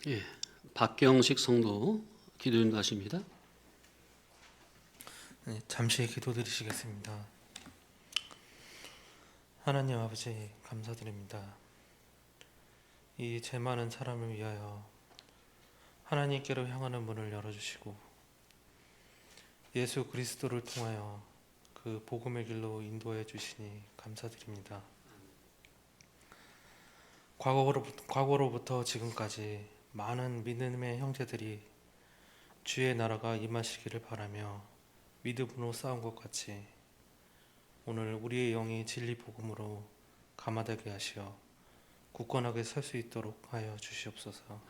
예, 박경식 성도 기도 인도하십니다. 네, 잠시 기도드리시겠습니다. 하나님 아버지 감사드립니다. 이 죄 많은 사람을 위하여 하나님께로 향하는 문을 열어주시고 예수 그리스도를 통하여 그 복음의 길로 인도해 주시니 감사드립니다. 과거로부터 지금까지 많은 믿음의 형제들이 주의 나라가 임하시기를 바라며 믿음으로 싸운 것 같이 오늘 우리의 영이 진리 복음으로 감화되게 하시어 굳건하게 설 수 있도록 하여 주시옵소서.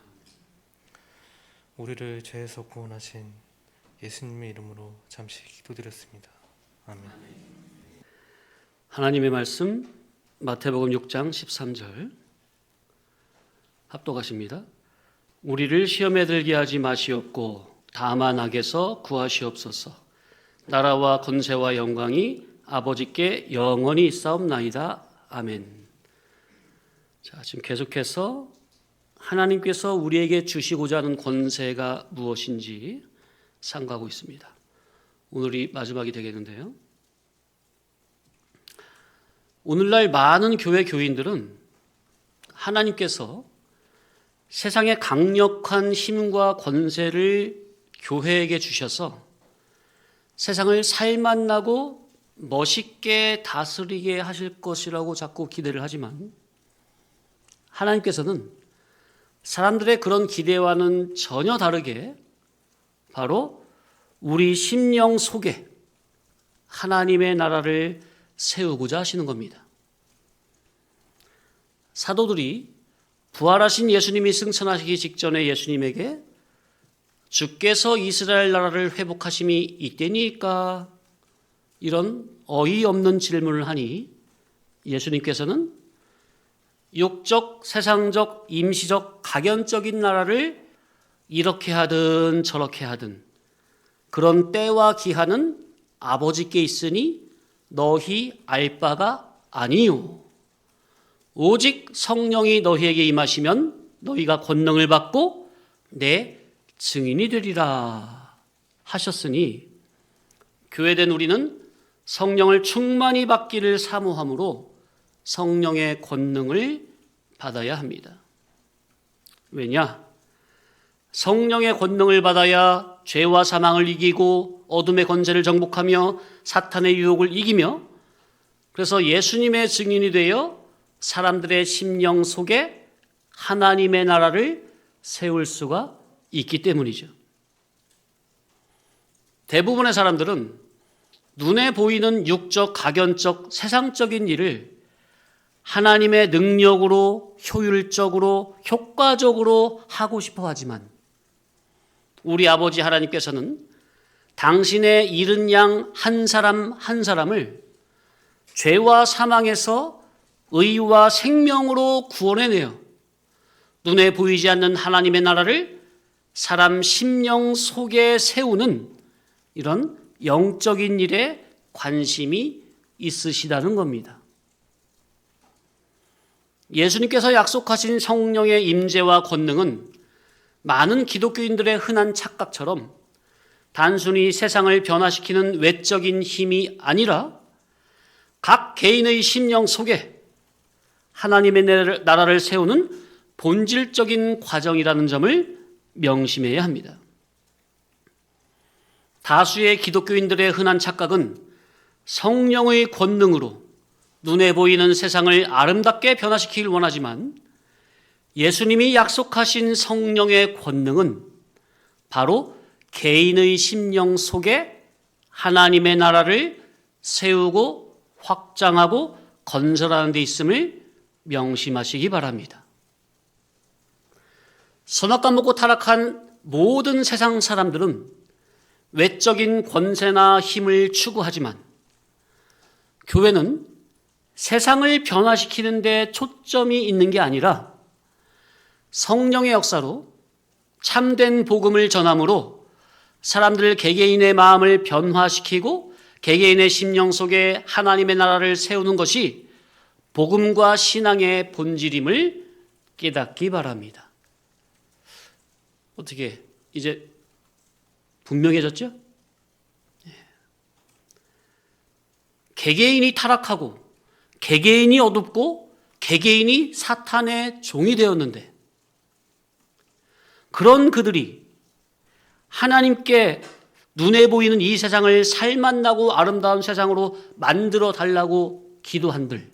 우리를 죄에서 구원하신 예수님의 이름으로 잠시 기도드렸습니다. 아멘. 하나님의 말씀 마태복음 6장 13절 합독하십니다. 우리를 시험에 들게 하지 마시옵고 다만 악에서 구하시옵소서. 나라와 권세와 영광이 아버지께 영원히 있사옵나이다. 아멘. 자, 지금 계속해서 하나님께서 우리에게 주시고자 하는 권세가 무엇인지 상고하고 있습니다. 오늘이 마지막이 되겠는데요. 오늘날 많은 교회 교인들은 하나님께서 세상의 강력한 힘과 권세를 교회에게 주셔서 세상을 살맛나고 멋있게 다스리게 하실 것이라고 자꾸 기대를 하지만 하나님께서는 사람들의 그런 기대와는 전혀 다르게 바로 우리 심령 속에 하나님의 나라를 세우고자 하시는 겁니다. 사도들이 부활하신 예수님이 승천하시기 직전에 예수님에게 주께서 이스라엘 나라를 회복하심이 이때니까 이런 어이없는 질문을 하니 예수님께서는 육적, 세상적, 임시적, 가견적인 나라를 이렇게 하든 저렇게 하든 그런 때와 기한은 아버지께 있으니 너희 알 바가 아니요. 오직 성령이 너희에게 임하시면 너희가 권능을 받고 내 증인이 되리라 하셨으니 교회된 우리는 성령을 충만히 받기를 사모하므로 성령의 권능을 받아야 합니다. 왜냐? 성령의 권능을 받아야 죄와 사망을 이기고 어둠의 권세를 정복하며 사탄의 유혹을 이기며 그래서 예수님의 증인이 되어 사람들의 심령 속에 하나님의 나라를 세울 수가 있기 때문이죠. 대부분의 사람들은 눈에 보이는 육적, 가견적, 세상적인 일을 하나님의 능력으로, 효율적으로, 효과적으로 하고 싶어 하지만 우리 아버지 하나님께서는 당신의 잃은 양 한 사람 한 사람을 죄와 사망에서 의와 생명으로 구원해내어 눈에 보이지 않는 하나님의 나라를 사람 심령 속에 세우는 이런 영적인 일에 관심이 있으시다는 겁니다. 예수님께서 약속하신 성령의 임재와 권능은 많은 기독교인들의 흔한 착각처럼 단순히 세상을 변화시키는 외적인 힘이 아니라 각 개인의 심령 속에 하나님의 나라를 세우는 본질적인 과정이라는 점을 명심해야 합니다. 다수의 기독교인들의 흔한 착각은 성령의 권능으로 눈에 보이는 세상을 아름답게 변화시키길 원하지만 예수님이 약속하신 성령의 권능은 바로 개인의 심령 속에 하나님의 나라를 세우고 확장하고 건설하는 데 있음을 명심하시기 바랍니다. 선악과 먹고 타락한 모든 세상 사람들은 외적인 권세나 힘을 추구하지만 교회는 세상을 변화시키는 데 초점이 있는 게 아니라 성령의 역사로 참된 복음을 전함으로 사람들 개개인의 마음을 변화시키고 개개인의 심령 속에 하나님의 나라를 세우는 것이 복음과 신앙의 본질임을 깨닫기 바랍니다. 어떻게 이제 분명해졌죠? 개개인이 타락하고 개개인이 어둡고 개개인이 사탄의 종이 되었는데 그런 그들이 하나님께 눈에 보이는 이 세상을 살맛나고 아름다운 세상으로 만들어 달라고 기도한들,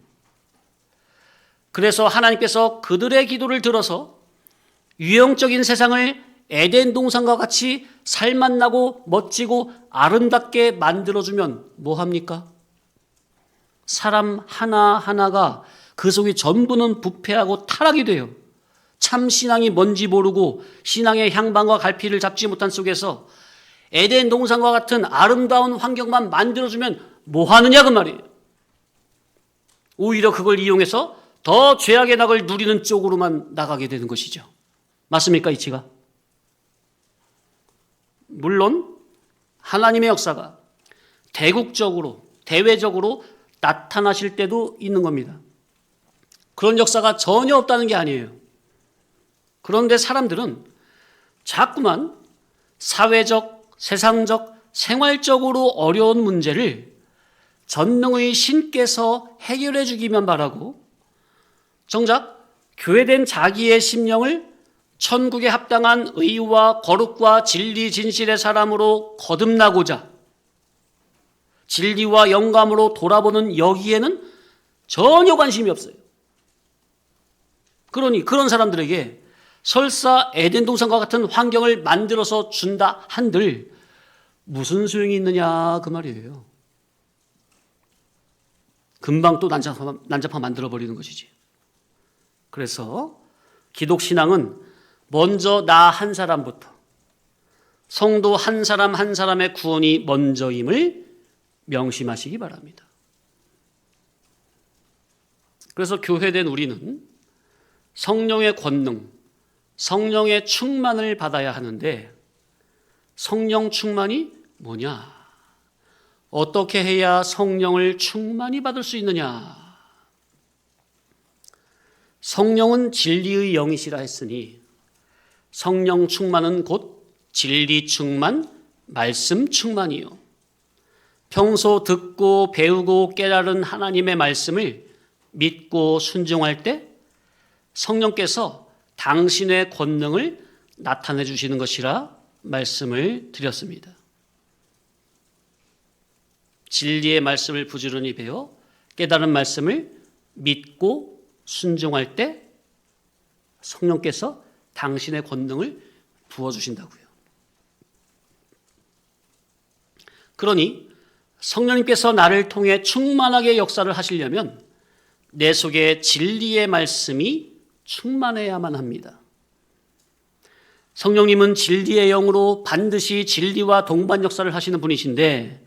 그래서 하나님께서 그들의 기도를 들어서 유형적인 세상을 에덴 동산과 같이 살맛나고 멋지고 아름답게 만들어주면 뭐합니까? 사람 하나하나가 그 속에 전부는 부패하고 타락이 돼요. 참 신앙이 뭔지 모르고 신앙의 향방과 갈피를 잡지 못한 속에서 에덴 동산과 같은 아름다운 환경만 만들어주면 뭐하느냐 그 말이에요. 오히려 그걸 이용해서 더 죄악의 낙을 누리는 쪽으로만 나가게 되는 것이죠. 맞습니까, 이치가? 물론 하나님의 역사가 대국적으로 대외적으로 나타나실 때도 있는 겁니다. 그런 역사가 전혀 없다는 게 아니에요. 그런데 사람들은 자꾸만 사회적, 세상적, 생활적으로 어려운 문제를 전능의 신께서 해결해 주기만 바라고 정작 교회된 자기의 심령을 천국에 합당한 의와 거룩과 진리 진실의 사람으로 거듭나고자 진리와 영감으로 돌아보는 여기에는 전혀 관심이 없어요. 그러니 그런 사람들에게 설사 에덴 동산과 같은 환경을 만들어서 준다 한들 무슨 소용이 있느냐 그 말이에요. 금방 또 난잡하 만들어버리는 것이지. 그래서 기독신앙은 먼저 나 한 사람부터 성도 한 사람 한 사람의 구원이 먼저임을 명심하시기 바랍니다. 그래서 교회된 우리는 성령의 권능, 성령의 충만을 받아야 하는데 성령 충만이 뭐냐? 어떻게 해야 성령을 충만히 받을 수 있느냐? 성령은 진리의 영이시라 했으니 성령 충만은 곧 진리 충만, 말씀 충만이요. 평소 듣고 배우고 깨달은 하나님의 말씀을 믿고 순종할 때 성령께서 당신의 권능을 나타내 주시는 것이라 말씀을 드렸습니다. 진리의 말씀을 부지런히 배워 깨달은 말씀을 믿고 순종할 때 성령께서 당신의 권능을 부어주신다고요. 그러니 성령님께서 나를 통해 충만하게 역사를 하시려면 내 속에 진리의 말씀이 충만해야만 합니다. 성령님은 진리의 영으로 반드시 진리와 동반 역사를 하시는 분이신데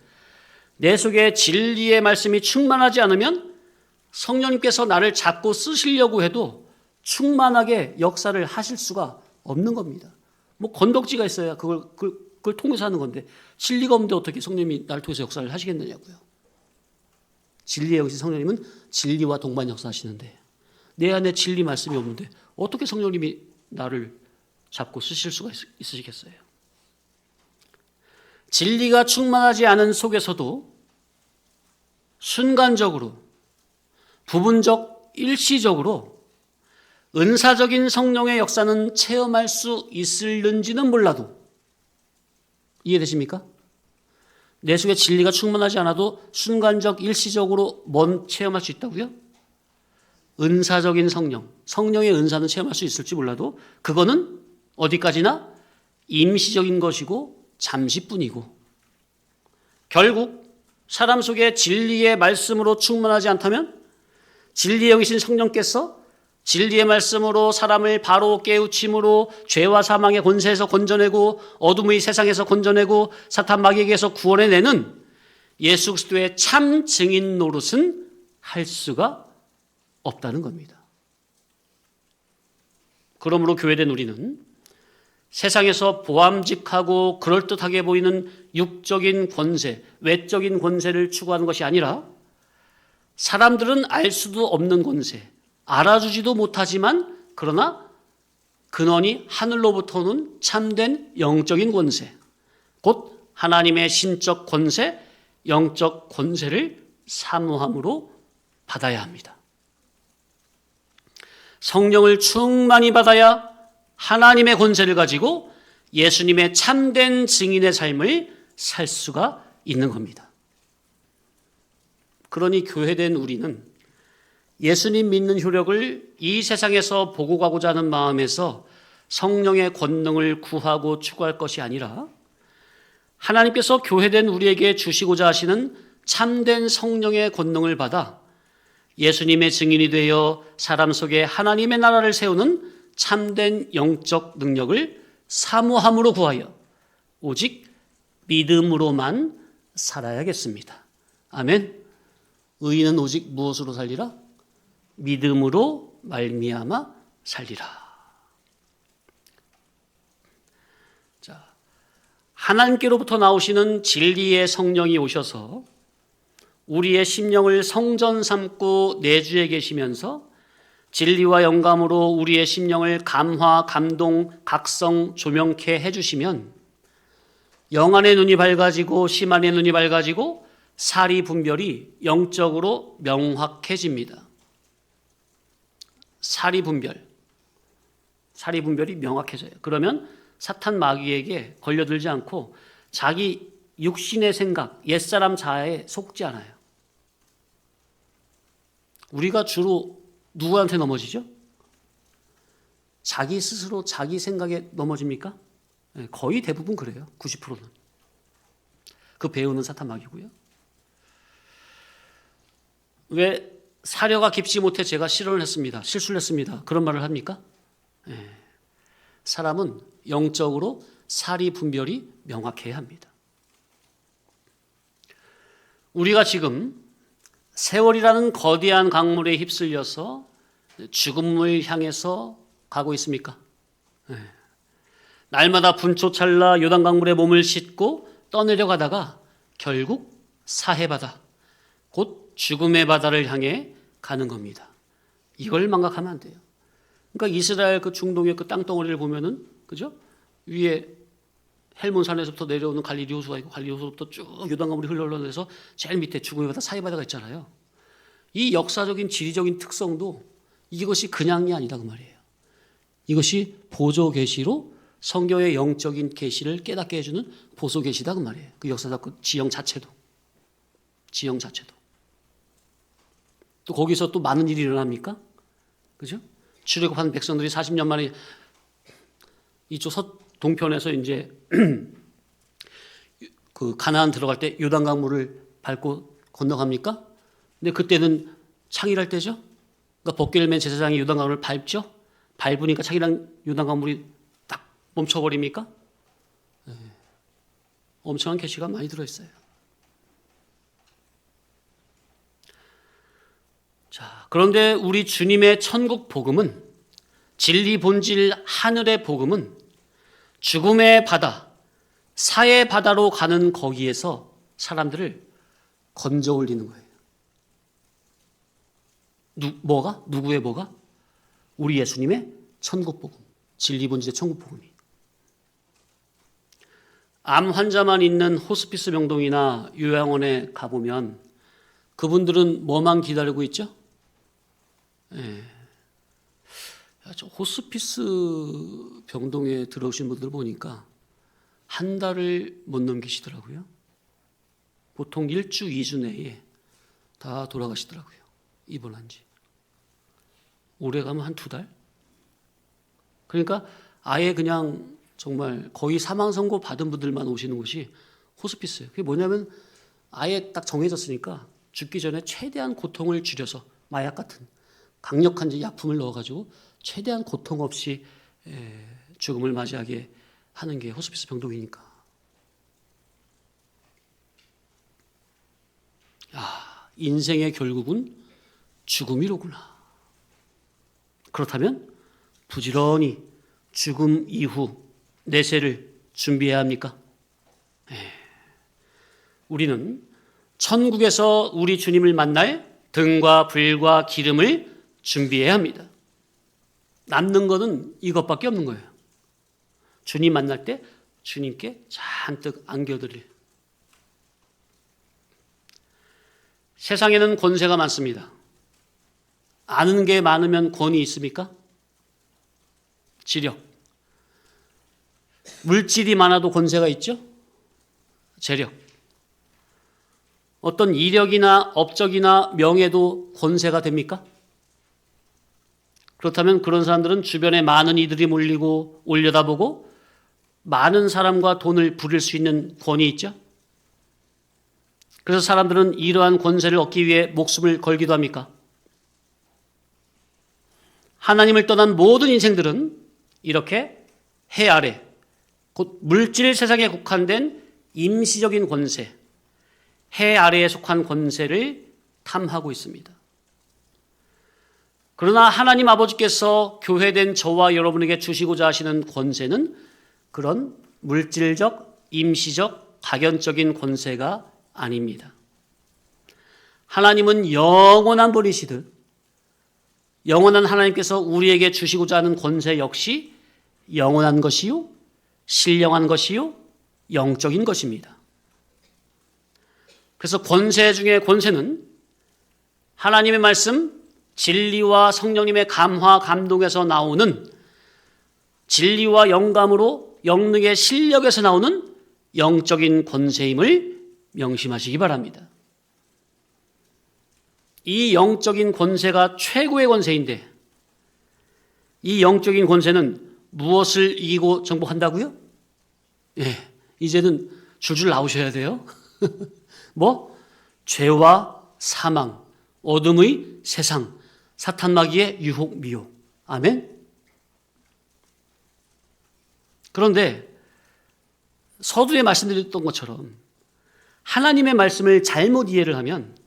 내 속에 진리의 말씀이 충만하지 않으면 성령님께서 나를 잡고 쓰시려고 해도 충만하게 역사를 하실 수가 없는 겁니다. 뭐 건덕지가 있어야 그걸 통해서 하는 건데 진리가 없는데 어떻게 성령님이 나를 통해서 역사를 하시겠느냐고요. 진리의 영이신 성령님은 진리와 동반 역사하시는데 내 안에 진리 말씀이 없는데 어떻게 성령님이 나를 잡고 쓰실 수가 있으시겠어요. 진리가 충만하지 않은 속에서도 순간적으로 부분적 일시적으로 은사적인 성령의 역사는 체험할 수 있을는지는 몰라도 이해되십니까? 내 속에 진리가 충만하지 않아도 순간적 일시적으로 체험할 수 있다고요? 은사적인 성령의 은사는 체험할 수 있을지 몰라도 그거는 어디까지나 임시적인 것이고 잠시뿐이고 결국 사람 속에 진리의 말씀으로 충만하지 않다면 진리의 영이신 성령께서 진리의 말씀으로 사람을 바로 깨우침으로 죄와 사망의 권세에서 건져내고 어둠의 세상에서 건져내고 사탄 마귀에게서 구원해내는 예수 그리스도의 참 증인 노릇은 할 수가 없다는 겁니다. 그러므로 교회된 우리는 세상에서 보암직하고 그럴듯하게 보이는 육적인 권세, 외적인 권세를 추구하는 것이 아니라 사람들은 알 수도 없는 권세, 알아주지도 못하지만 그러나 근원이 하늘로부터 오는 참된 영적인 권세, 곧 하나님의 신적 권세, 영적 권세를 사모함으로 받아야 합니다. 성령을 충만히 받아야 하나님의 권세를 가지고 예수님의 참된 증인의 삶을 살 수가 있는 겁니다. 그러니 교회된 우리는 예수님 믿는 효력을 이 세상에서 보고 가고자 하는 마음에서 성령의 권능을 구하고 추구할 것이 아니라 하나님께서 교회된 우리에게 주시고자 하시는 참된 성령의 권능을 받아 예수님의 증인이 되어 사람 속에 하나님의 나라를 세우는 참된 영적 능력을 사모함으로 구하여 오직 믿음으로만 살아야겠습니다. 아멘. 의인은 오직 무엇으로 살리라? 믿음으로 말미암아 살리라. 자, 하나님께로부터 나오시는 진리의 성령이 오셔서 우리의 심령을 성전 삼고 내주에 계시면서 진리와 영감으로 우리의 심령을 감화, 감동, 각성, 조명케 해주시면 영안의 눈이 밝아지고 심안의 눈이 밝아지고 사리 분별이 영적으로 명확해집니다. 사리 분별이 명확해져요. 그러면 사탄 마귀에게 걸려들지 않고 자기 육신의 생각, 옛사람 자아에 속지 않아요. 우리가 주로 누구한테 넘어지죠? 자기 스스로 자기 생각에 넘어집니까? 거의 대부분 그래요. 90%는. 그 배우는 사탄 마귀고요. 왜 사려가 깊지 못해 제가 실언을 했습니다. 실수를 했습니다. 그런 말을 합니까? 사람은 영적으로 사리 분별이 명확해야 합니다. 우리가 지금 세월이라는 거대한 강물에 휩쓸려서 죽음을 향해서 가고 있습니까? 날마다 분초 찰나 요단강물에 몸을 싣고 떠내려가다가 결국 사해바다, 곧 죽음의 바다를 향해 가는 겁니다. 이걸 망각하면 안 돼요. 그러니까 이스라엘 그 중동의 그 땅덩어리를 보면은, 그죠? 위에 헬몬산에서부터 내려오는 갈릴리 호수가 있고 갈릴리 호수부터 쭉 요단강물이 흘러내려서 제일 밑에 죽음의 바다 사해바다가 있잖아요. 이 역사적인 지리적인 특성도 이것이 그냥이 아니다 그 말이에요. 이것이 보조 계시로 성경의 영적인 계시를 깨닫게 해주는 보조 계시다 그 말이에요. 그 역사적 그 지형 자체도. 또 거기서 또 많은 일이 일어납니까? 그죠? 출애굽한 백성들이 40년 만에 이쪽 동편에서 이제 그 가나안 들어갈 때 요단강물을 밟고 건너갑니까? 근데 그때는 창일할 때죠. 그러니까 법궤를 맨 제사장이 요단강물을 밟죠. 밟으니까 창이랑 요단강물이 딱 멈춰버립니까? 엄청난 계시가 많이 들어있어요. 자, 그런데 우리 주님의 천국 복음은, 진리 본질 하늘의 복음은 죽음의 바다, 사의 바다로 가는 거기에서 사람들을 건져 올리는 거예요. 누구의 뭐가? 우리 예수님의 천국 복음, 진리 본질의 천국 복음이. 암 환자만 있는 호스피스 병동이나 요양원에 가보면 그분들은 뭐만 기다리고 있죠? 저 호스피스 병동에 들어오신 분들 보니까 한 달을 못 넘기시더라고요. 보통 1주, 2주 내에 다 돌아가시더라고요. 입원한 지. 오래 가면 한 2달? 그러니까 아예 그냥 정말 거의 사망 선고 받은 분들만 오시는 곳이 호스피스예요. 그게 뭐냐면 아예 딱 정해졌으니까 죽기 전에 최대한 고통을 줄여서 마약 같은 강력한 약품을 넣어가지고 최대한 고통 없이 죽음을 맞이하게 하는 게 호스피스 병동이니까. 인생의 결국은 죽음이로구나. 그렇다면 부지런히 죽음 이후 내세를 준비해야 합니까? 우리는 천국에서 우리 주님을 만날 등과 불과 기름을 준비해야 합니다. 남는 거는 이것밖에 없는 거예요. 주님 만날 때 주님께 잔뜩 안겨드릴. 세상에는 권세가 많습니다. 아는 게 많으면 권위 있습니까? 지력. 물질이 많아도 권세가 있죠? 재력. 어떤 이력이나 업적이나 명예도 권세가 됩니까? 그렇다면 그런 사람들은 주변에 많은 이들이 몰리고 올려다보고 많은 사람과 돈을 부릴 수 있는 권위 있죠? 그래서 사람들은 이러한 권세를 얻기 위해 목숨을 걸기도 합니까? 하나님을 떠난 모든 인생들은 이렇게 해 아래, 곧 물질 세상에 국한된 임시적인 권세, 해 아래에 속한 권세를 탐하고 있습니다. 그러나 하나님 아버지께서 교회된 저와 여러분에게 주시고자 하시는 권세는 그런 물질적, 임시적, 가견적인 권세가 아닙니다. 하나님은 영원한 분이시듯 영원한 하나님께서 우리에게 주시고자 하는 권세 역시 영원한 것이요, 신령한 것이요, 영적인 것입니다. 그래서 권세 중에 권세는 하나님의 말씀, 진리와 성령님의 감화, 감동에서 나오는 진리와 영감으로 영능의 실력에서 나오는 영적인 권세임을 명심하시기 바랍니다. 이 영적인 권세가 최고의 권세인데 이 영적인 권세는 무엇을 이기고 정복한다고요? 예, 이제는 줄줄 나오셔야 돼요. 뭐? 죄와 사망, 어둠의 세상, 사탄 마귀의 유혹, 미혹. 아멘? 그런데 서두에 말씀드렸던 것처럼 하나님의 말씀을 잘못 이해를 하면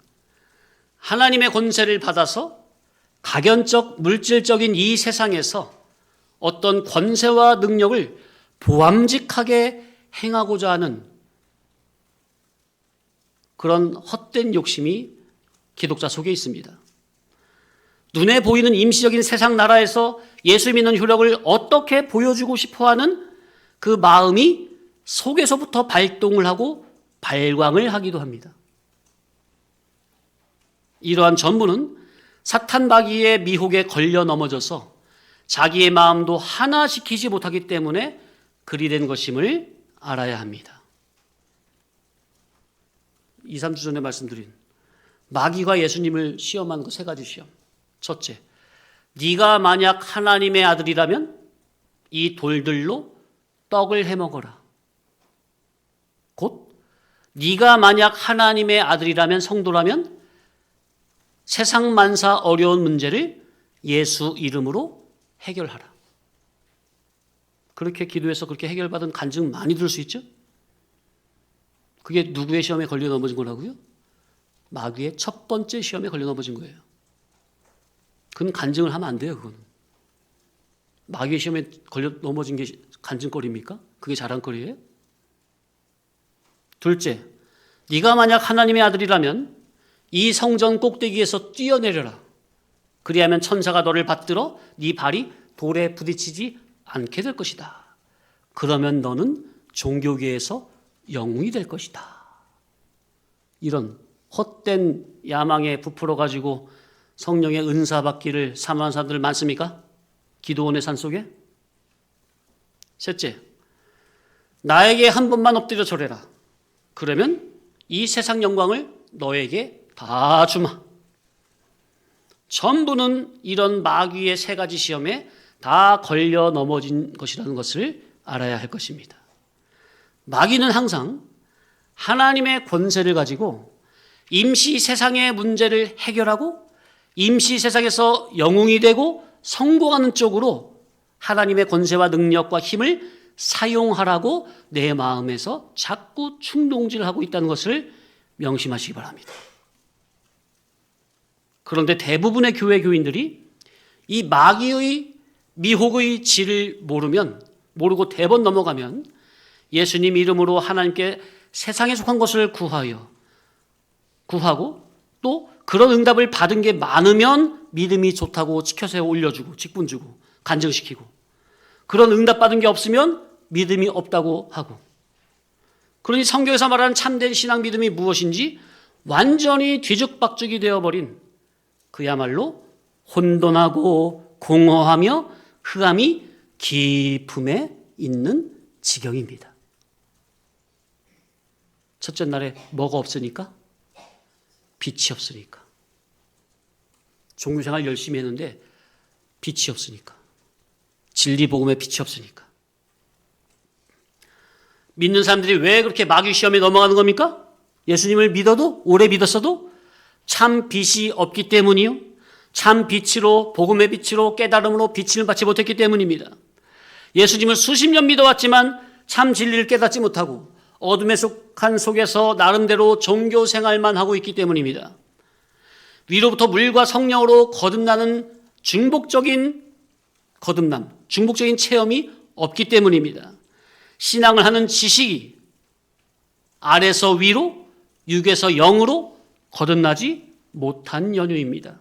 하나님의 권세를 받아서 가견적, 물질적인 이 세상에서 어떤 권세와 능력을 보암직하게 행하고자 하는 그런 헛된 욕심이 기독자 속에 있습니다. 눈에 보이는 임시적인 세상 나라에서 예수 믿는 효력을 어떻게 보여주고 싶어하는 그 마음이 속에서부터 발동을 하고 발광을 하기도 합니다. 이러한 전부는 사탄 마귀의 미혹에 걸려 넘어져서 자기의 마음도 하나 지키지 못하기 때문에 그리 된 것임을 알아야 합니다. 2, 3주 전에 말씀드린 마귀가 예수님을 시험한 그 세 가지 시험. 첫째, 네가 만약 하나님의 아들이라면 이 돌들로 떡을 해먹어라. 곧 네가 만약 하나님의 아들이라면, 성도라면 세상 만사 어려운 문제를 예수 이름으로 해결하라. 그렇게 기도해서 그렇게 해결받은 간증 많이 들을 수 있죠? 그게 누구의 시험에 걸려 넘어진 거라고요? 마귀의 첫 번째 시험에 걸려 넘어진 거예요. 그건 간증을 하면 안 돼요, 그거는. 마귀의 시험에 걸려 넘어진 게 간증거리입니까? 그게 자랑거리예요? 둘째, 네가 만약 하나님의 아들이라면 이 성전 꼭대기에서 뛰어내려라. 그리하면 천사가 너를 받들어 네 발이 돌에 부딪히지 않게 될 것이다. 그러면 너는 종교계에서 영웅이 될 것이다. 이런 헛된 야망에 부풀어 가지고 성령의 은사 받기를 사모하는 사람들 많습니까? 기도원의 산속에. 셋째, 나에게 한 번만 엎드려 절해라. 그러면 이 세상 영광을 너에게 다 주마. 전부는 이런 마귀의 세 가지 시험에 다 걸려 넘어진 것이라는 것을 알아야 할 것입니다. 마귀는 항상 하나님의 권세를 가지고 임시 세상의 문제를 해결하고 임시 세상에서 영웅이 되고 성공하는 쪽으로 하나님의 권세와 능력과 힘을 사용하라고 내 마음에서 자꾸 충동질하고 있다는 것을 명심하시기 바랍니다. 그런데 대부분의 교회 교인들이 이 마귀의 미혹의 질을 모르고 대번 넘어가면 예수님 이름으로 하나님께 세상에 속한 것을 구하고 또 그런 응답을 받은 게 많으면 믿음이 좋다고 치켜세워 올려주고 직분 주고 간증시키고, 그런 응답받은 게 없으면 믿음이 없다고 하고, 그러니 성경에서 말하는 참된 신앙 믿음이 무엇인지 완전히 뒤죽박죽이 되어버린, 그야말로 혼돈하고 공허하며 흑암이 깊음에 있는 지경입니다. 첫째 날에 뭐가 없으니까? 빛이 없으니까. 종교생활 열심히 했는데 빛이 없으니까. 진리 복음에 빛이 없으니까. 믿는 사람들이 왜 그렇게 마귀 시험에 넘어가는 겁니까? 예수님을 믿어도, 오래 믿었어도 참 빛이 없기 때문이요. 참 빛으로, 복음의 빛으로, 깨달음으로 빛을 받지 못했기 때문입니다. 예수님을 수십 년 믿어왔지만 참 진리를 깨닫지 못하고 어둠에 속한 속에서 나름대로 종교 생활만 하고 있기 때문입니다. 위로부터 물과 성령으로 거듭나는 중복적인 거듭남, 중복적인 체험이 없기 때문입니다. 신앙을 하는 지식이 아래서 위로, 육에서 영으로 거듭나지 못한 연유입니다.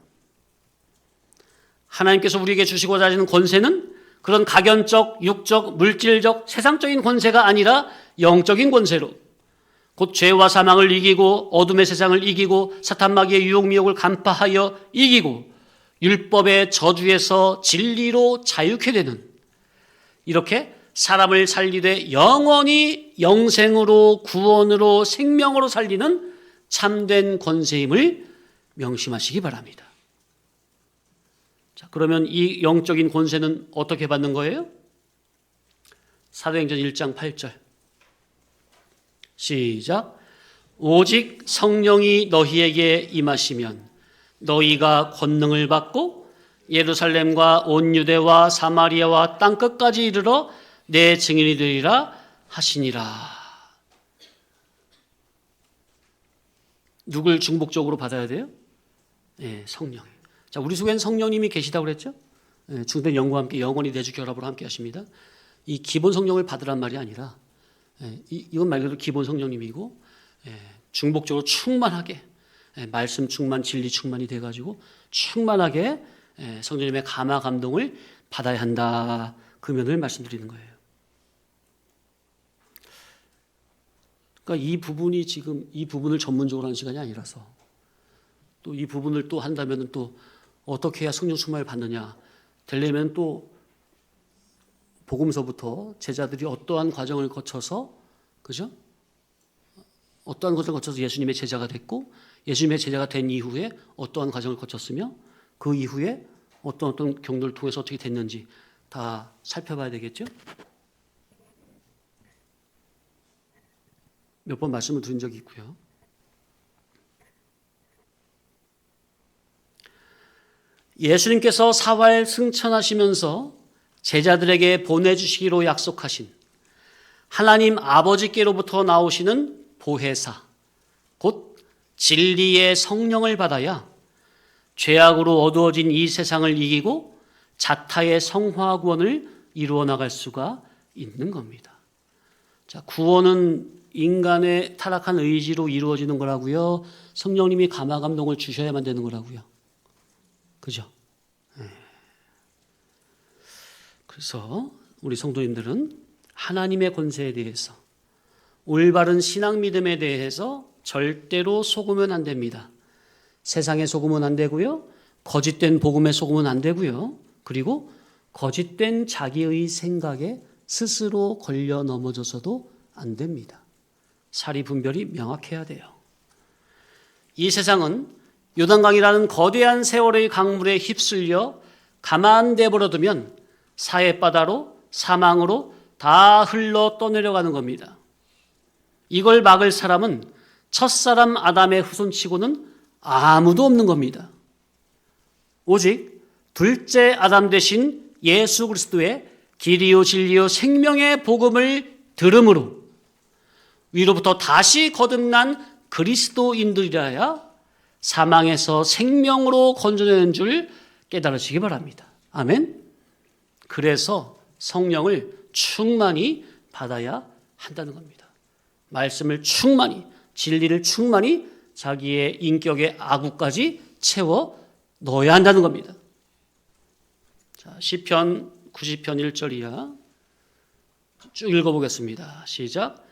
하나님께서 우리에게 주시고자 하시는 권세는 그런 가견적, 육적, 물질적, 세상적인 권세가 아니라 영적인 권세로, 곧 죄와 사망을 이기고 어둠의 세상을 이기고 사탄 마귀의 유혹 미혹을 간파하여 이기고 율법의 저주에서 진리로 자유케 되는, 이렇게 사람을 살리되 영원히 영생으로, 구원으로, 생명으로 살리는 참된 권세임을 명심하시기 바랍니다. 자, 그러면 이 영적인 권세는 어떻게 받는 거예요? 사도행전 1장 8절 시작. 오직 성령이 너희에게 임하시면 너희가 권능을 받고 예루살렘과 온 유대와 사마리아와 땅끝까지 이르러 내 증인이 되리라 하시니라. 누굴 중복적으로 받아야 돼요? 네, 성령. 자, 우리 속엔 성령님이 계시다고 그랬죠? 네, 중된 영과 함께 영원히 내주 결합으로 함께 하십니다. 이 기본 성령을 받으란 말이 아니라, 이건 말 그대로 기본 성령님이고, 중복적으로 충만하게, 말씀 충만, 진리 충만이 돼가지고 충만하게 성령님의 감화 감동을 받아야 한다. 그 면을 말씀드리는 거예요. 그러니까 이 부분이 지금 이 부분을 전문적으로 하는 시간이 아니라서, 또 이 부분을 또 한다면 또 어떻게 해야 성령 충만을 받느냐 되려면 또 복음서부터 제자들이 어떠한 과정을 거쳐서, 그죠? 어떠한 것을 거쳐서 예수님의 제자가 됐고, 예수님의 제자가 된 이후에 어떠한 과정을 거쳤으며, 그 이후에 어떤 경로를 통해서 어떻게 됐는지 다 살펴봐야 되겠죠? 몇 번 말씀을 드린 적이 있고요. 예수님께서 사활 승천하시면서 제자들에게 보내주시기로 약속하신 하나님 아버지께로부터 나오시는 보혜사, 곧 진리의 성령을 받아야 죄악으로 어두워진 이 세상을 이기고 자타의 성화 구원을 이루어 나갈 수가 있는 겁니다. 자, 구원은 인간의 타락한 의지로 이루어지는 거라고요. 성령님이 감화 감동을 주셔야만 되는 거라고요. 그죠? 그래서 우리 성도님들은 하나님의 권세에 대해서, 올바른 신앙 믿음에 대해서 절대로 속으면 안 됩니다. 세상에 속으면 안 되고요. 거짓된 복음에 속으면 안 되고요. 그리고 거짓된 자기의 생각에 스스로 걸려 넘어져서도 안 됩니다. 사리 분별이 명확해야 돼요. 이 세상은 요단강이라는 거대한 세월의 강물에 휩쓸려 가만 내버려두면 사해바다로, 사망으로 다 흘러 떠내려가는 겁니다. 이걸 막을 사람은 첫사람 아담의 후손치고는 아무도 없는 겁니다. 오직 둘째 아담 되신 예수 그리스도의 길이요 진리요 생명의 복음을 들음으로 위로부터 다시 거듭난 그리스도인들이라야 사망에서 생명으로 건져내는 줄 깨달으시기 바랍니다. 아멘. 그래서 성령을 충만히 받아야 한다는 겁니다. 말씀을 충만히, 진리를 충만히 자기의 인격의 아구까지 채워 넣어야 한다는 겁니다. 자, 시편 90편 1절 이하 쭉 읽어보겠습니다. 시작.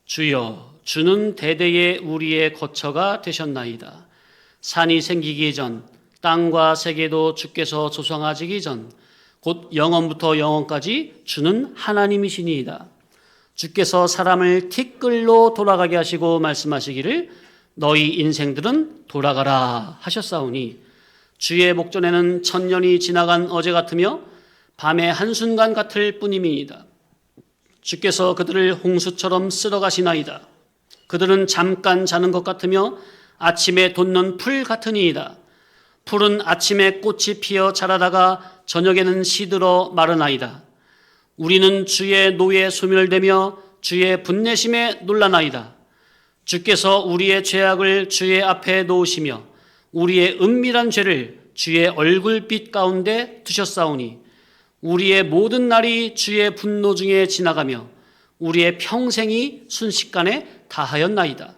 주여, 주는 대대에 우리의 거처가 되셨나이다. 산이 생기기 전, 땅과 세계도 주께서 조성하시기 전, 곧 영원부터 영원까지 주는 하나님이시니이다. 주께서 사람을 티끌로 돌아가게 하시고 말씀하시기를 너희 인생들은 돌아가라 하셨사오니 주의 목전에는 천년이 지나간 어제 같으며 밤의 한순간 같을 뿐임이니이다. 주께서 그들을 홍수처럼 쓸어가시나이다. 그들은 잠깐 자는 것 같으며 아침에 돋는 풀 같으니이다. 풀은 아침에 꽃이 피어 자라다가 저녁에는 시들어 마르나이다. 우리는 주의 노에 소멸되며 주의 분내심에 놀라나이다. 주께서 우리의 죄악을 주의 앞에 놓으시며 우리의 은밀한 죄를 주의 얼굴빛 가운데 두셨사오니 우리의 모든 날이 주의 분노 중에 지나가며 우리의 평생이 순식간에 다하였나이다.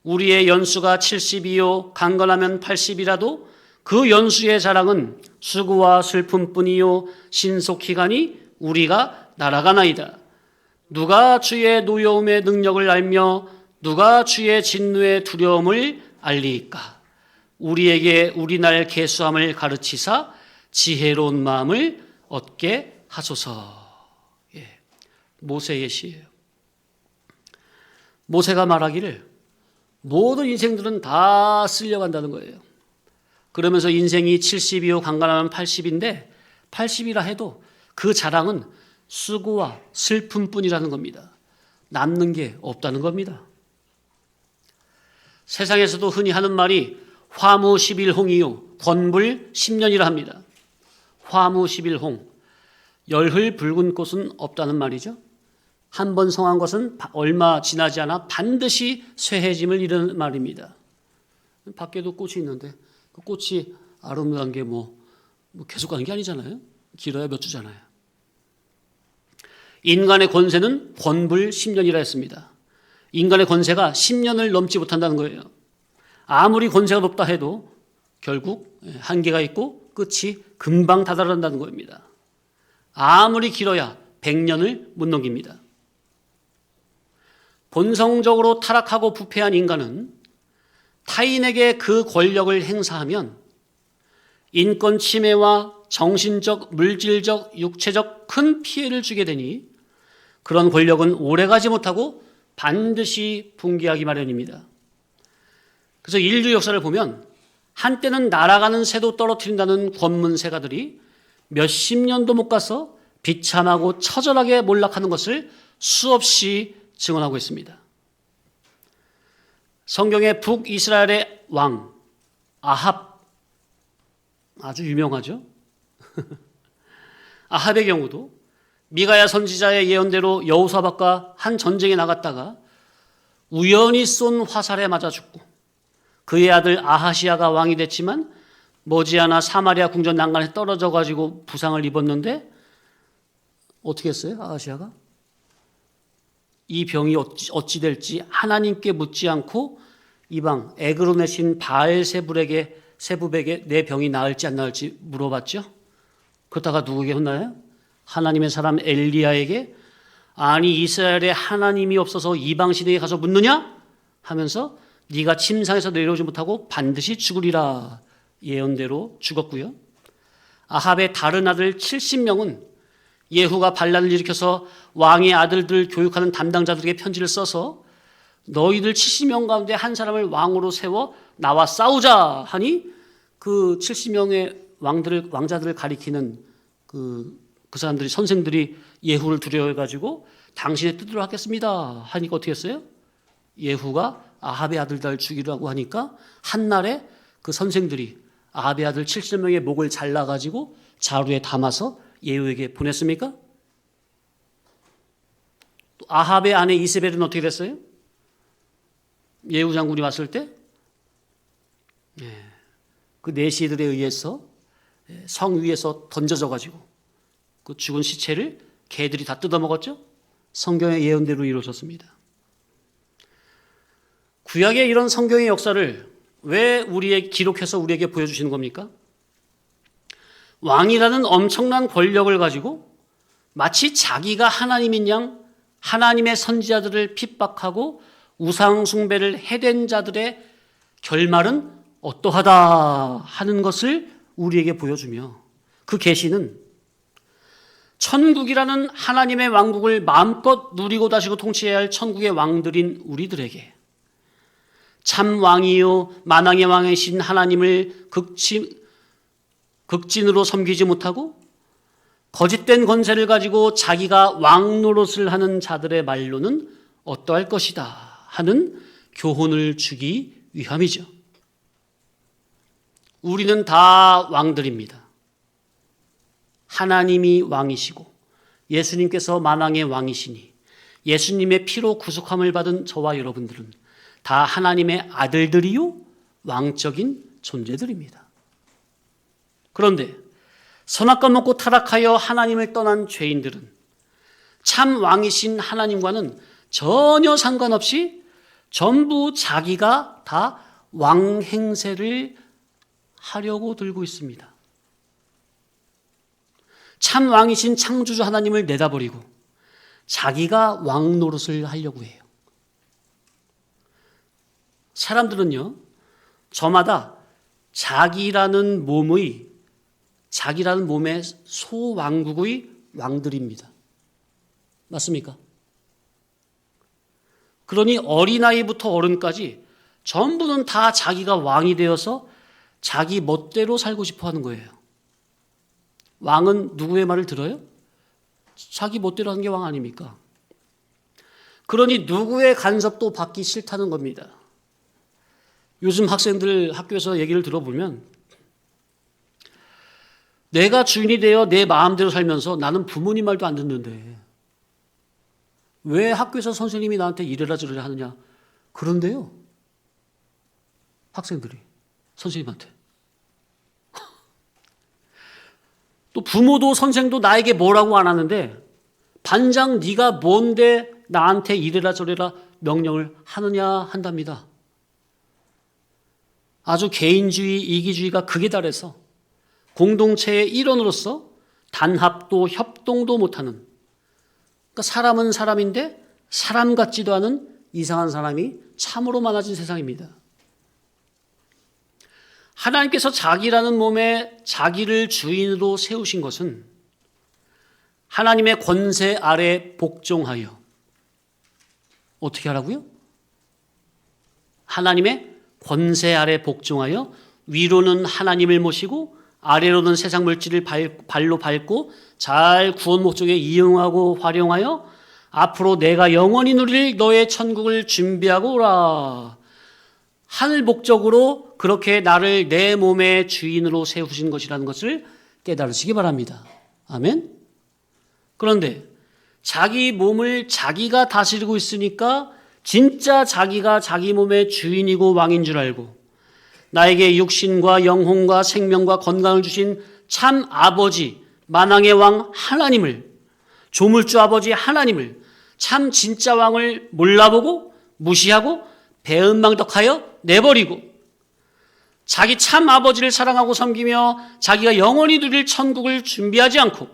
우리의 연수가 70이요 강건하면 80이라도 그 연수의 자랑은 수고와 슬픔뿐이요 신속히 가니 우리가 날아가나이다. 누가 주의 노여움의 능력을 알며 누가 주의 진노의 두려움을 알리이까. 우리에게 우리날 계수함을 가르치사 지혜로운 마음을 얻게 하소서. 예, 모세의 시예요. 모세가 말하기를 모든 인생들은 다 쓸려간다는 거예요. 그러면서 인생이 70이요 강간하면 80인데 80이라 해도 그 자랑은 수고와 슬픔뿐이라는 겁니다. 남는 게 없다는 겁니다. 세상에서도 흔히 하는 말이 화무 10일홍이요 권불 10년이라 합니다. 화무 10일홍, 열흘 붉은 꽃은 없다는 말이죠. 한 번 성한 것은 얼마 지나지 않아 반드시 쇠해짐을 이루는 말입니다. 밖에도 꽃이 있는데 그 꽃이 아름다운 게 뭐 계속 가는 게 아니잖아요. 길어야 몇 주잖아요. 인간의 권세는 권불 10년이라 했습니다. 인간의 권세가 10년을 넘지 못한다는 거예요. 아무리 권세가 높다 해도 결국 한계가 있고 끝이 금방 다다른다는 겁니다. 아무리 길어야 100년을 못 넘깁니다. 본성적으로 타락하고 부패한 인간은 타인에게 그 권력을 행사하면 인권 침해와 정신적, 물질적, 육체적 큰 피해를 주게 되니 그런 권력은 오래가지 못하고 반드시 붕괴하기 마련입니다. 그래서 인류 역사를 보면 한때는 날아가는 새도 떨어뜨린다는 권문세가들이 몇십 년도 못 가서 비참하고 처절하게 몰락하는 것을 수없이 증언하고 있습니다. 성경의 북이스라엘의 왕 아합, 아주 유명하죠. 아합의 경우도 미가야 선지자의 예언대로 여호사밧과 한 전쟁에 나갔다가 우연히 쏜 화살에 맞아 죽고 그의 아들 아하시야가 왕이 됐지만 머지않아 사마리아 궁전 난간에 떨어져 가지고 부상을 입었는데 어떻게 했어요? 아하시야가 이 병이 어찌 될지 하나님께 묻지 않고 이방 에그론의 신 바알세불에게 내 병이 나을지 안 나을지 물어봤죠. 그러다가 누구에게 혼나요? 하나님의 사람 엘리야에게 아니 이스라엘에 하나님이 없어서 이방 신에게 가서 묻느냐? 하면서 네가 침상에서 내려오지 못하고 반드시 죽으리라 예언대로 죽었고요. 아합의 다른 아들 70명은 예후가 반란을 일으켜서 왕의 아들들 교육하는 담당자들에게 편지를 써서 너희들 70명 가운데 한 사람을 왕으로 세워 나와 싸우자 하니 그 70명의 왕자들을 가리키는 그 사람들이 선생들이 예후를 두려워해가지고 당신의 뜻대로 하겠습니다 하니까 어떻게 했어요? 예후가 아합의 아들들 죽이라고 하니까 한날에 그 선생들이 아합의 아들 70명의 목을 잘라가지고 자루에 담아서 예후에게 보냈습니까? 또 아합의 아내 이세벨은 어떻게 됐어요? 예후 장군이 왔을 때 그 내시들에 의해서 성 위에서 던져져 가지고 그 죽은 시체를 개들이 다 뜯어먹었죠. 성경의 예언대로 이루어졌습니다. 구약의 이런 성경의 역사를 왜 기록해서 우리에게 보여주시는 겁니까? 왕이라는 엄청난 권력을 가지고 마치 자기가 하나님인 양 하나님의 선지자들을 핍박하고 우상 숭배를 해댄 자들의 결말은 어떠하다 하는 것을 우리에게 보여주며, 그 계시는 천국이라는 하나님의 왕국을 마음껏 누리고 다시고 통치해야 할 천국의 왕들인 우리들에게 참 왕이요 만왕의 왕이신 하나님을 극진으로 섬기지 못하고 거짓된 권세를 가지고 자기가 왕 노릇을 하는 자들의 말로는 어떠할 것이다 하는 교훈을 주기 위함이죠. 우리는 다 왕들입니다. 하나님이 왕이시고 예수님께서 만왕의 왕이시니 예수님의 피로 구속함을 받은 저와 여러분들은 다 하나님의 아들들이요 왕적인 존재들입니다. 그런데 선악과 먹고 타락하여 하나님을 떠난 죄인들은 참 왕이신 하나님과는 전혀 상관없이 전부 자기가 다 왕 행세를 하려고 들고 있습니다. 참 왕이신 창조주 하나님을 내다버리고 자기가 왕 노릇을 하려고 해요. 사람들은요, 저마다 자기라는 몸의 소왕국의 왕들입니다. 맞습니까? 그러니 어린아이부터 어른까지 전부는 다 자기가 왕이 되어서 자기 멋대로 살고 싶어 하는 거예요. 왕은 누구의 말을 들어요? 자기 멋대로 하는 게 왕 아닙니까? 그러니 누구의 간섭도 받기 싫다는 겁니다. 요즘 학생들 학교에서 얘기를 들어보면 내가 주인이 되어 내 마음대로 살면서 나는 부모님 말도 안 듣는데 왜 학교에서 선생님이 나한테 이래라 저래라 하느냐, 그런데요. 학생들이 선생님한테. 또 부모도 선생도 나에게 뭐라고 안 하는데 반장 네가 뭔데 나한테 이래라 저래라 명령을 하느냐 한답니다. 아주 개인주의, 이기주의가 극에 달해서 공동체의 일원으로서 단합도 협동도 못하는, 그러니까 사람은 사람인데 사람 같지도 않은 이상한 사람이 참으로 많아진 세상입니다. 하나님께서 자기라는 몸에 자기를 주인으로 세우신 것은 하나님의 권세 아래 복종하여, 어떻게 하라고요? 하나님의 권세 아래 복종하여 위로는 하나님을 모시고 아래로는 세상 물질을 발로 밟고 잘 구원 목적에 이용하고 활용하여 앞으로 내가 영원히 누릴 너의 천국을 준비하고 오라 하늘 목적으로 그렇게 나를 내 몸의 주인으로 세우신 것이라는 것을 깨달으시기 바랍니다. 아멘. 그런데 자기 몸을 자기가 다스리고 있으니까 진짜 자기가 자기 몸의 주인이고 왕인 줄 알고 나에게 육신과 영혼과 생명과 건강을 주신 참 아버지 만왕의 왕 하나님을, 조물주 아버지 하나님을, 참 진짜 왕을 몰라보고 무시하고 배은망덕하여 내버리고 자기 참 아버지를 사랑하고 섬기며 자기가 영원히 누릴 천국을 준비하지 않고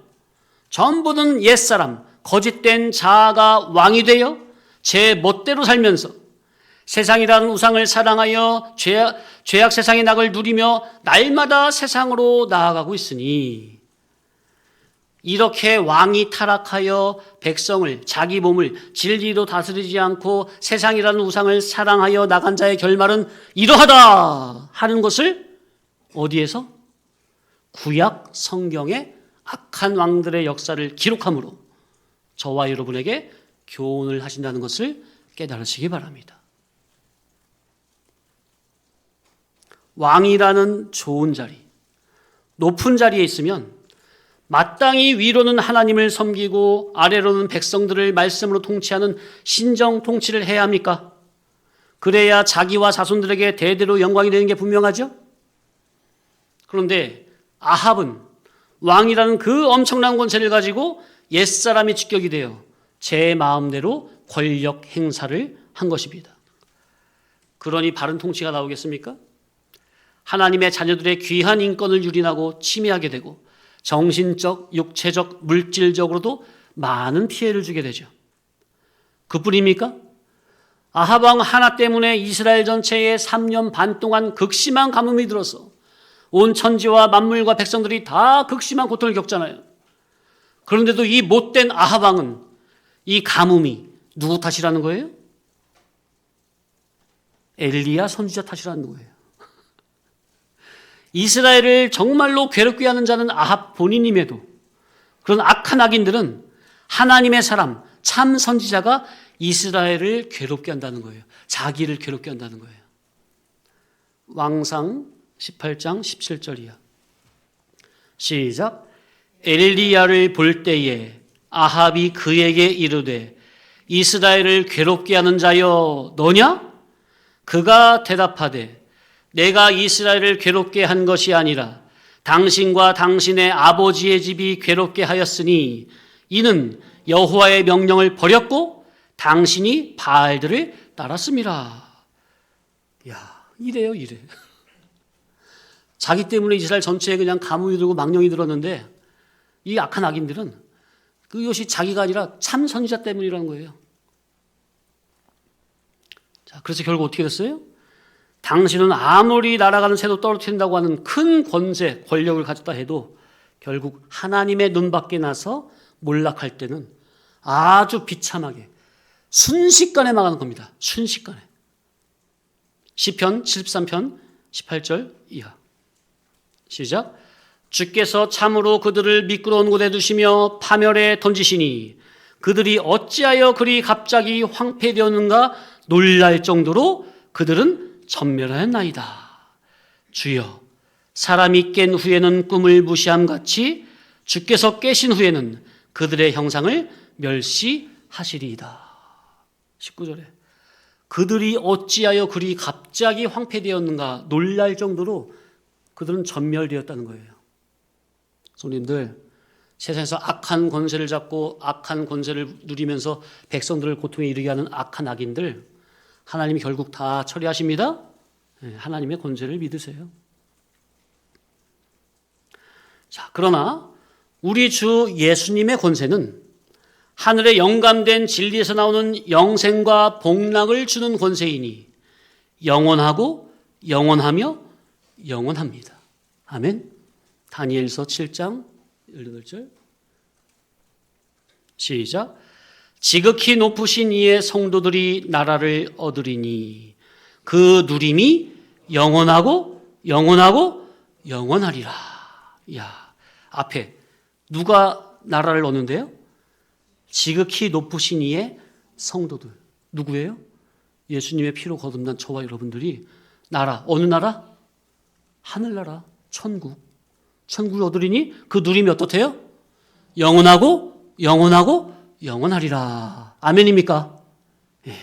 전부는 옛사람, 거짓된 자아가 왕이 되어 제 멋대로 살면서 세상이라는 우상을 사랑하여 죄악 세상의 낙을 누리며 날마다 세상으로 나아가고 있으니, 이렇게 왕이 타락하여 백성을, 자기 몸을 진리로 다스리지 않고 세상이라는 우상을 사랑하여 나간 자의 결말은 이러하다 하는 것을 어디에서? 구약 성경의 악한 왕들의 역사를 기록함으로 저와 여러분에게 교훈을 하신다는 것을 깨달으시기 바랍니다. 왕이라는 좋은 자리, 높은 자리에 있으면 마땅히 위로는 하나님을 섬기고 아래로는 백성들을 말씀으로 통치하는 신정 통치를 해야 합니까? 그래야 자기와 자손들에게 대대로 영광이 되는 게 분명하죠? 그런데 아합은 왕이라는 그 엄청난 권세를 가지고 옛사람이 직격이 되어 제 마음대로 권력 행사를 한 것입니다. 그러니 바른 통치가 나오겠습니까? 하나님의 자녀들의 귀한 인권을 유린하고 침해하게 되고 정신적, 육체적, 물질적으로도 많은 피해를 주게 되죠. 그뿐입니까? 아합 왕 하나 때문에 이스라엘 전체에 3년 반 동안 극심한 가뭄이 들어서 온 천지와 만물과 백성들이 다 극심한 고통을 겪잖아요. 그런데도 이 못된 아합 왕은 이 가뭄이 누구 탓이라는 거예요? 엘리야 선지자 탓이라는 거예요. 이스라엘을 정말로 괴롭게 하는 자는 아합 본인임에도 그런 악한 악인들은 하나님의 사람, 참 선지자가 이스라엘을 괴롭게 한다는 거예요. 자기를 괴롭게 한다는 거예요. 왕상 18장 17절 이하. 시작. 엘리야를 볼 때에 아합이 그에게 이르되 이스라엘을 괴롭게 하는 자여 너냐? 그가 대답하되 내가 이스라엘을 괴롭게 한 것이 아니라 당신과 당신의 아버지의 집이 괴롭게 하였으니 이는 여호와의 명령을 버렸고 당신이 바알들을 따랐음이라. 야, 이래요, 이래. 자기 때문에 이스라엘 전체에 그냥 가뭄이 들고 망령이 들었는데 이 악한 악인들은 그것이 자기가 아니라 참 선지자 때문이라는 거예요. 자, 그래서 결국 어떻게 됐어요? 당신은 아무리 날아가는 새도 떨어뜨린다고 하는 큰 권세, 권력을 가졌다 해도 결국 하나님의 눈 밖에 나서 몰락할 때는 아주 비참하게 순식간에 망하는 겁니다. 순식간에. 시편 73편 18절 이하. 시작. 주께서 참으로 그들을 미끄러운 곳에 두시며 파멸에 던지시니 그들이 어찌하여 그리 갑자기 황폐되었는가 놀랄 정도로 그들은 전멸하였나이다. 주여, 사람이 깬 후에는 꿈을 무시함같이 주께서 깨신 후에는 그들의 형상을 멸시하시리이다. 19절에 그들이 어찌하여 그리 갑자기 황폐되었는가 놀랄 정도로 그들은 전멸되었다는 거예요. 손님들, 세상에서 악한 권세를 잡고 악한 권세를 누리면서 백성들을 고통에 이르게 하는 악한 악인들 하나님이 결국 다 처리하십니다. 하나님의 권세를 믿으세요. 자, 그러나 우리 주 예수님의 권세는 하늘에 영감된 진리에서 나오는 영생과 복락을 주는 권세이니 영원하고 영원하며 영원합니다. 아멘. 다니엘서 7장 18절 시작. 지극히 높으신 이의 성도들이 나라를 얻으리니 그 누림이 영원하고 영원하고 영원하리라. 야, 앞에 누가 나라를 얻는데요? 지극히 높으신 이의 성도들. 누구예요? 예수님의 피로 거듭난 저와 여러분들이 나라, 어느 나라? 하늘나라, 천국. 천국을 얻으리니 그 누림이 어떻대요? 영원하고 영원하고 영원하리라. 아멘입니까? 예.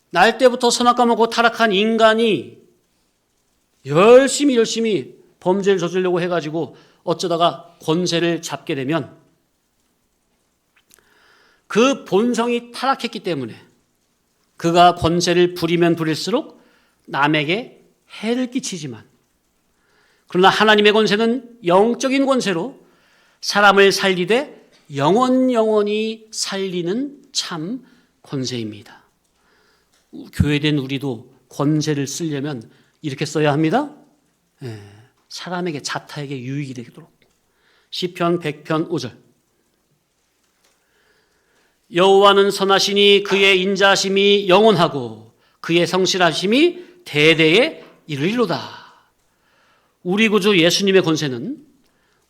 날 때부터 선악과 먹고 타락한 인간이 열심히 범죄를 저지르려고 해가지고 어쩌다가 권세를 잡게 되면 그 본성이 타락했기 때문에 그가 권세를 부리면 부릴수록 남에게 해를 끼치지만 그러나 하나님의 권세는 영적인 권세로 사람을 살리되 영원히 살리는 참 권세입니다. 교회된 우리도 권세를 쓰려면 이렇게 써야 합니다. 사람에게 자타에게 유익이 되도록. 시편 100편 5절. 여호와는 선하시니 그의 인자하심이 영원하고 그의 성실하심이 대대에 이르리로다. 우리 구주 예수님의 권세는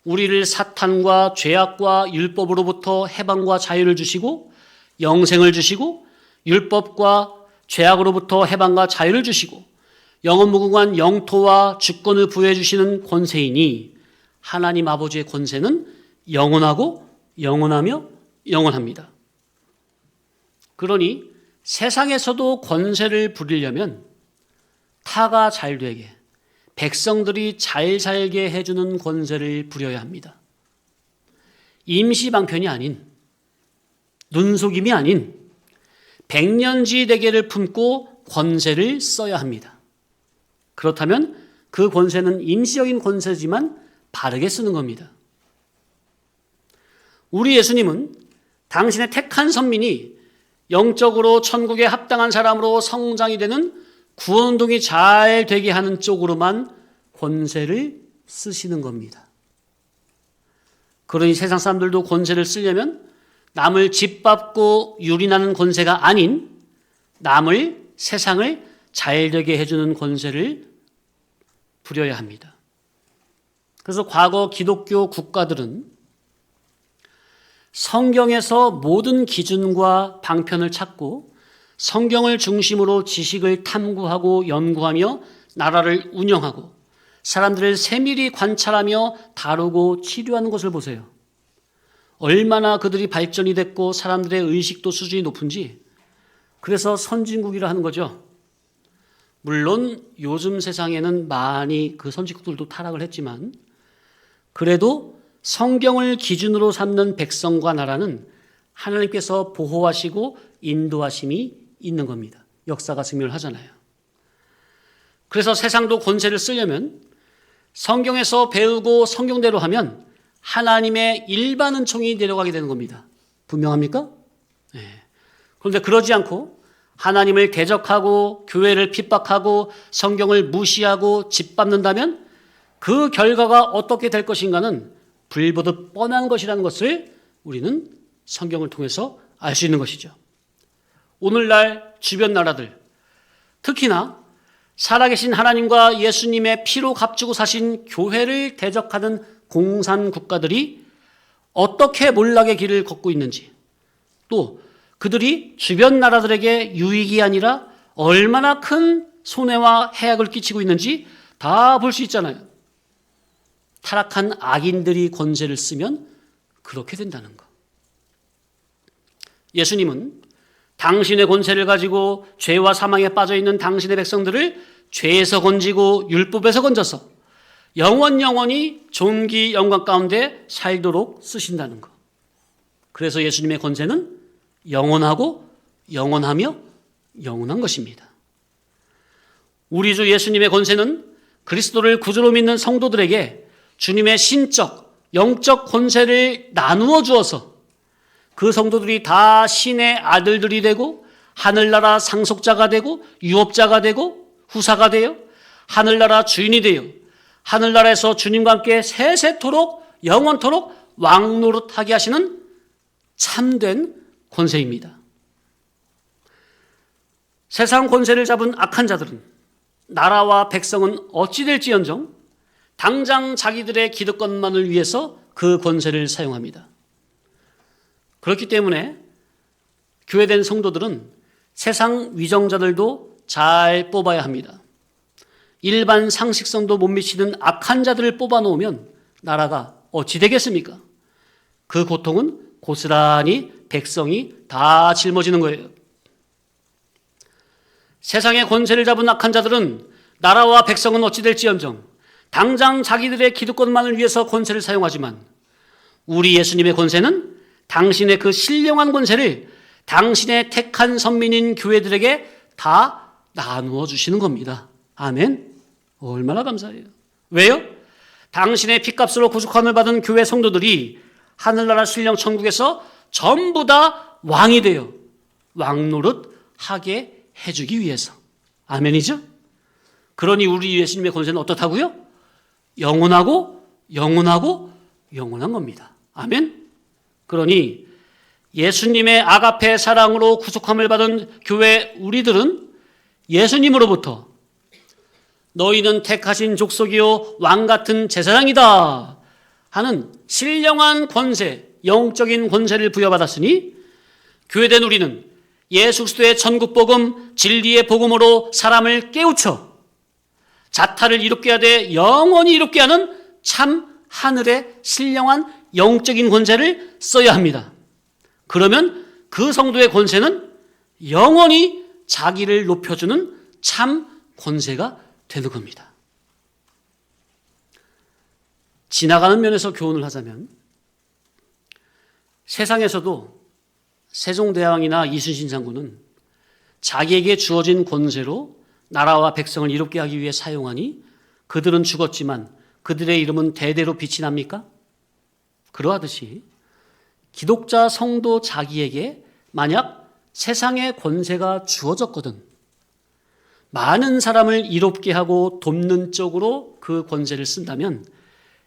우리를 사탄과 죄악과 율법으로부터 해방과 자유를 주시고 영생을 주시고 율법과 죄악으로부터 해방과 자유를 주시고 영원무궁한 영토와 주권을 부여해 주시는 권세이니 하나님 아버지의 권세는 영원하고 영원하며 영원합니다. 그러니 세상에서도 권세를 부리려면 타가 잘 되게 백성들이 잘 살게 해주는 권세를 부려야 합니다. 임시방편이 아닌 눈속임이 아닌 백년지 대계를 품고 권세를 써야 합니다. 그렇다면 그 권세는 임시적인 권세지만 바르게 쓰는 겁니다. 우리 예수님은 당신의 택한 선민이 영적으로 천국에 합당한 사람으로 성장이 되는 구원운동이 잘 되게 하는 쪽으로만 권세를 쓰시는 겁니다. 그러니 세상 사람들도 권세를 쓰려면 남을 짓밟고 유린하는 권세가 아닌 남을, 세상을 잘되게 해주는 권세를 부려야 합니다. 그래서 과거 기독교 국가들은 성경에서 모든 기준과 방편을 찾고 성경을 중심으로 지식을 탐구하고 연구하며 나라를 운영하고 사람들을 세밀히 관찰하며 다루고 치료하는 것을 보세요. 얼마나 그들이 발전이 됐고 사람들의 의식도 수준이 높은지. 그래서 선진국이라 하는 거죠. 물론 요즘 세상에는 많이 그 선진국들도 타락을 했지만 그래도 성경을 기준으로 삼는 백성과 나라는 하나님께서 보호하시고 인도하심이 있는 겁니다. 역사가 증명하잖아요. 그래서 세상도 권세를 쓰려면 성경에서 배우고 성경대로 하면 하나님의 일반 은총이 내려가게 되는 겁니다. 분명합니까? 네. 그런데 그러지 않고 하나님을 대적하고 교회를 핍박하고 성경을 무시하고 짓밟는다면 그 결과가 어떻게 될 것인가는 불보듯 뻔한 것이라는 것을 우리는 성경을 통해서 알 수 있는 것이죠. 오늘날 주변 나라들, 특히나 살아계신 하나님과 예수님의 피로 값주고 사신 교회를 대적하는 공산 국가들이 어떻게 몰락의 길을 걷고 있는지, 또 그들이 주변 나라들에게 유익이 아니라 얼마나 큰 손해와 해악을 끼치고 있는지 다 볼 수 있잖아요. 타락한 악인들이 권세를 쓰면 그렇게 된다는 거. 예수님은 당신의 권세를 가지고 죄와 사망에 빠져 있는 당신의 백성들을 죄에서 건지고 율법에서 건져서 영원히 존귀 영광 가운데 살도록 쓰신다는 거. 그래서 예수님의 권세는 영원하고 영원하며 영원한 것입니다. 우리 주 예수님의 권세는 그리스도를 구주로 믿는 성도들에게 주님의 신적, 영적 권세를 나누어 주어서 그 성도들이 다 신의 아들들이 되고 하늘나라 상속자가 되고 유업자가 되고 후사가 되어 하늘나라 주인이 되어 하늘나라에서 주님과 함께 세세토록 영원토록 왕노릇하게 하시는 참된 권세입니다. 세상 권세를 잡은 악한 자들은 나라와 백성은 어찌 될지언정 당장 자기들의 기득권만을 위해서 그 권세를 사용합니다. 그렇기 때문에 교회된 성도들은 세상 위정자들도 잘 뽑아야 합니다. 일반 상식성도 못 미치는 악한 자들을 뽑아놓으면 나라가 어찌 되겠습니까? 그 고통은 고스란히 백성이 다 짊어지는 거예요. 세상의 권세를 잡은 악한 자들은 나라와 백성은 어찌 될지언정 당장 자기들의 기득권만을 위해서 권세를 사용하지만 우리 예수님의 권세는 당신의 그 신령한 권세를 당신의 택한 선민인 교회들에게 다 나누어 주시는 겁니다. 아멘. 얼마나 감사해요. 왜요? 당신의 핏값으로 구속함을 받은 교회 성도들이 하늘나라 신령 천국에서 전부 다 왕이 되어 왕노릇 하게 해주기 위해서. 아멘이죠? 그러니 우리 예수님의 권세는 어떻다고요? 영원하고 영원하고 영원한 겁니다. 아멘. 그러니 예수님의 아가페 사랑으로 구속함을 받은 교회 우리들은 예수님으로부터 너희는 택하신 족속이요 왕같은 제사장이다 하는 신령한 권세, 영적인 권세를 부여받았으니 교회된 우리는 예수 그리스도의 천국 복음, 진리의 복음으로 사람을 깨우쳐 자타를 이롭게 하되 영원히 이롭게 하는 참 하늘의 신령한 영적인 권세를 써야 합니다. 그러면 그 성도의 권세는 영원히 자기를 높여주는 참 권세가 되는 겁니다. 지나가는 면에서 교훈을 하자면 세상에서도 세종대왕이나 이순신 장군은 자기에게 주어진 권세로 나라와 백성을 이롭게 하기 위해 사용하니 그들은 죽었지만 그들의 이름은 대대로 빛이 납니까? 그러하듯이 기독자 성도 자기에게 만약 세상의 권세가 주어졌거든 많은 사람을 이롭게 하고 돕는 쪽으로 그 권세를 쓴다면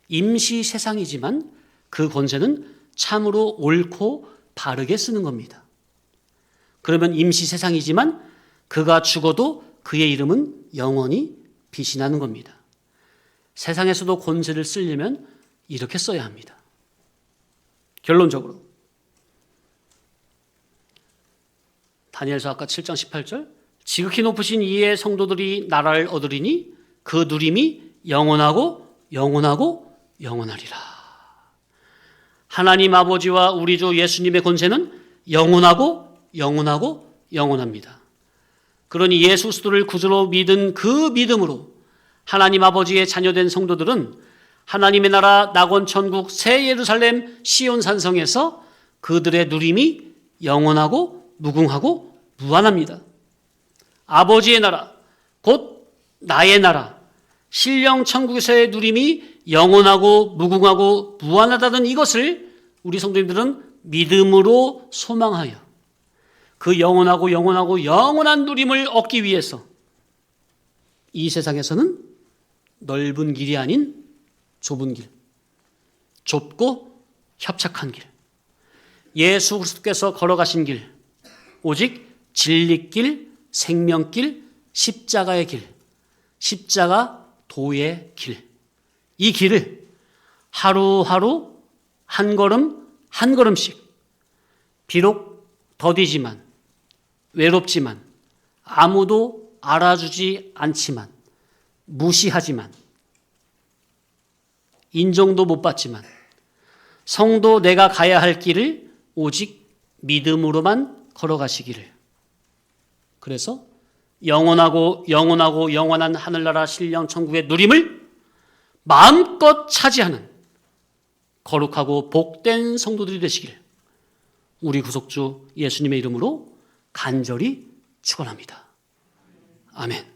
임시 세상이지만 그 권세는 참으로 옳고 바르게 쓰는 겁니다. 그러면 임시 세상이지만 그가 죽어도 그의 이름은 영원히 빛이 나는 겁니다. 세상에서도 권세를 쓰려면 이렇게 써야 합니다. 결론적으로 다니엘서 아까 7장 18절 지극히 높으신 이의 성도들이 나라를 얻으리니 그 누림이 영원하고 영원하고 영원하리라. 하나님 아버지와 우리 주 예수님의 권세는 영원하고 영원하고 영원합니다. 그러니 예수 그리스도를 구주로 믿은 그 믿음으로 하나님 아버지의 자녀된 성도들은 하나님의 나라 낙원 천국 새 예루살렘 시온 산성에서 그들의 누림이 영원하고 무궁하고 무한합니다. 아버지의 나라 곧 나의 나라 신령 천국에서의 누림이 영원하고 무궁하고 무한하다는 이것을 우리 성도님들은 믿음으로 소망하여 그 영원하고 영원하고 영원한 누림을 얻기 위해서 이 세상에서는 넓은 길이 아닌 좁은 길, 좁고 협착한 길, 예수 그리스도께서 걸어가신 길, 오직 진리길, 생명길, 십자가의 길, 십자가 도의 길, 이 길을 하루하루 한 걸음 한 걸음씩 비록 더디지만 외롭지만 아무도 알아주지 않지만 무시하지만 인정도 못 받지만 성도 내가 가야 할 길을 오직 믿음으로만 걸어가시기를. 그래서 영원하고 영원하고 영원한 하늘나라 신령 천국의 누림을 마음껏 차지하는 거룩하고 복된 성도들이 되시길 우리 구속주 예수님의 이름으로 간절히 축원합니다. 아멘.